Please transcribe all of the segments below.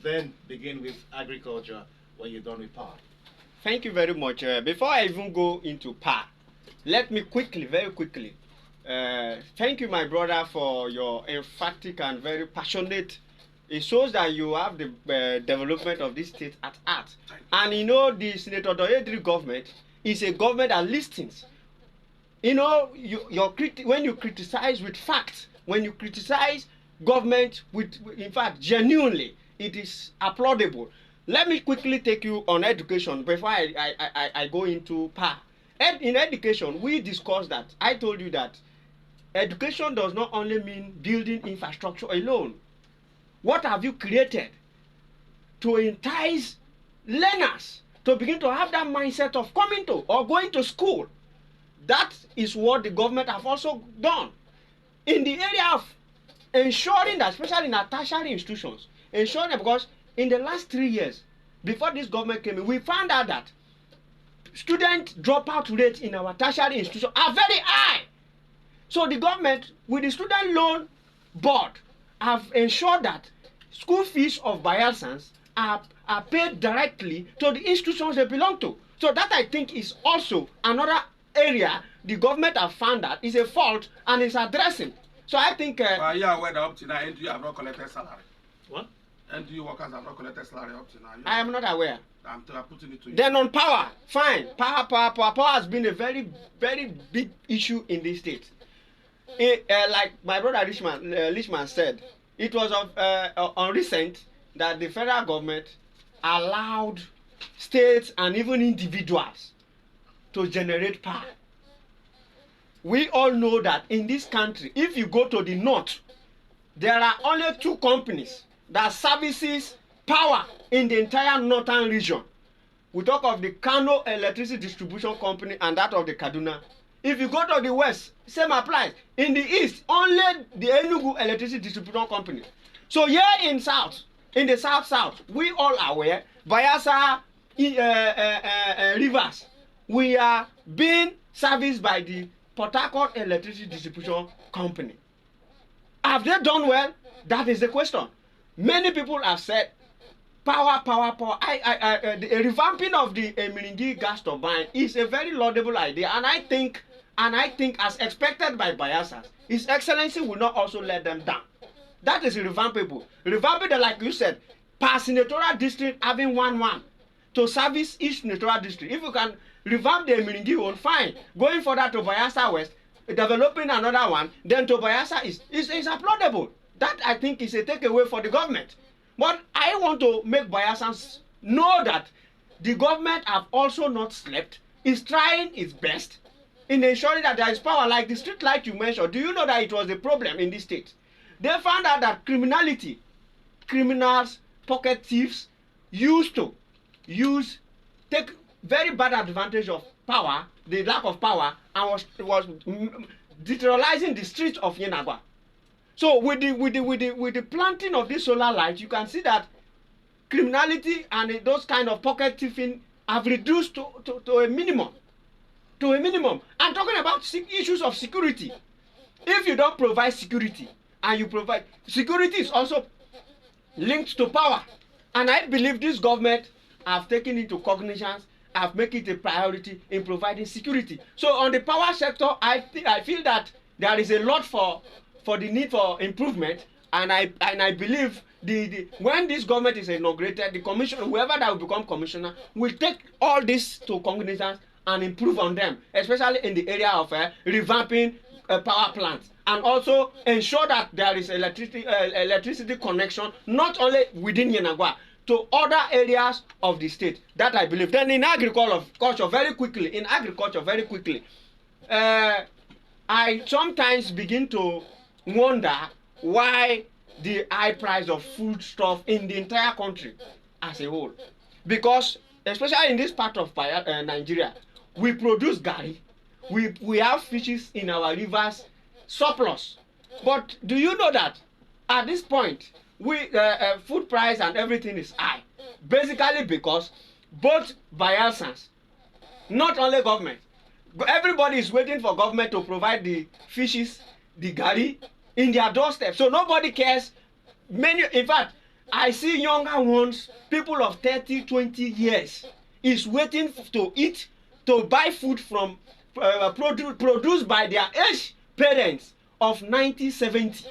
then begin with agriculture when you're done with power. Thank you very much. Before I even go into power, let me quickly, very quickly, thank you, my brother, for your emphatic and very passionate. It shows that you have the development of this state at heart. And you know, the Senator Douye Diri government is a government that listens. You know, when you criticize with facts, when you criticize government with, in fact, genuinely, it is applaudable. Let me quickly take you on education before I go into power. In education, we discussed that. I told you that education does not only mean building infrastructure alone. What have you created to entice learners to begin to have that mindset of coming to or going to school? That is what the government have also done. In the area of ensuring that, especially in our tertiary institutions, ensuring that, because in the last 3 years, before this government came in, we found out that student dropout rates in our tertiary institutions are very high. So the government, with the student loan board, have ensured that school fees of Bayelsans are paid directly to the institutions they belong to. So that, I think, is also another area the government have found that is a fault and is addressing. So I think... are you aware that up to now NGO have not collected salary? What? NGO workers have not collected salary up to now. I am not aware. I'm putting it to you. Then on power, fine. Power has been a very, very big issue in this state. Like my brother Lichman said, it was on recent that the federal government allowed states and even individuals to generate power. We all know that in this country, if you go to the north, there are only 2 companies that services power in the entire northern region. We talk of the Kano Electricity Distribution Company and that of the Kaduna. If you go to the west, same applies. In the east, only the Enugu Electricity Distribution Company. So here in south, in the south, we all are aware, Bayelsa rivers, we are being serviced by the Port Harcourt Electricity Distribution Company. Have they done well? That is the question. Many people have said, power. The revamping of the Emiringi gas turbine is a very laudable idea, and I think, as expected by Bayelsans, His Excellency will not also let them down. That is revampable. Revamping the, like you said, per senatorial district having one to service each senatorial district. If you can revamp the Emiringi one, fine. Going further to Bayelsa West, developing another one, then to Bayelsa is applaudable. That, I think, is a takeaway for the government. But I want to make Bayelsans know that the government have also not slept, is trying its best in ensuring that there is power. Like the street light you mentioned, do you know that it was a problem in this state? They found out that criminals, pocket thieves used to take very bad advantage of power, the lack of power, and was deteriorizing the streets of Yenagoa. So with the planting of this solar light, you can see that criminality and those kind of pocket thieving have reduced to a minimum. I'm talking about issues of security. If you don't provide security, and you provide security, is also linked to power. And I believe this government have taken into cognizance, have made it a priority in providing security. So on the power sector, I feel that there is a lot for the need for improvement, and I believe when this government is inaugurated, the commission, whoever that will become commissioner, will take all this to cognizance and improve on them, especially in the area of revamping power plants, and also ensure that there is electricity connection not only within Yenagoa to other areas of the state. That I believe. Then in agriculture, very quickly, I sometimes begin to wonder why the high price of food stuff in the entire country as a whole. Because especially in this part of Nigeria, we produce gari, we have fishes in our rivers surplus. But do you know that at this point, food price and everything is high? Basically because both Bayelsans, not only government, everybody is waiting for government to provide the fishes, the gari in their doorstep. So nobody cares. In fact, I see younger ones, people of 30, 20 years, is waiting to eat, to buy food from produced by their age parents of 1970.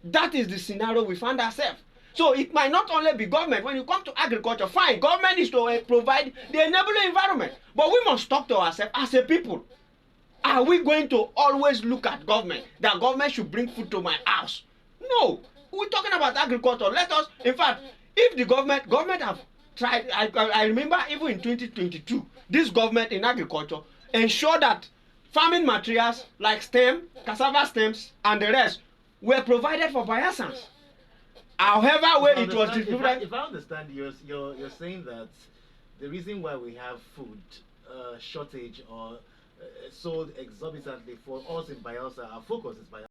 That is the scenario we find ourselves. So it might not only be government. When you come to agriculture, fine, government is to provide the enabling environment. But we must talk to ourselves as a people. Are we going to always look at government, that government should bring food to my house? No. We're talking about agriculture. Let us, in fact, if the government have tried, I remember even in 2022, this government in agriculture ensured that farming materials like stem, cassava stems, and the rest were provided for Bayelsans. However, where it was distributed. If I understand, you're saying that the reason why we have food shortage or sold exorbitantly for us in Bayelsa, our focus is Bayelsa.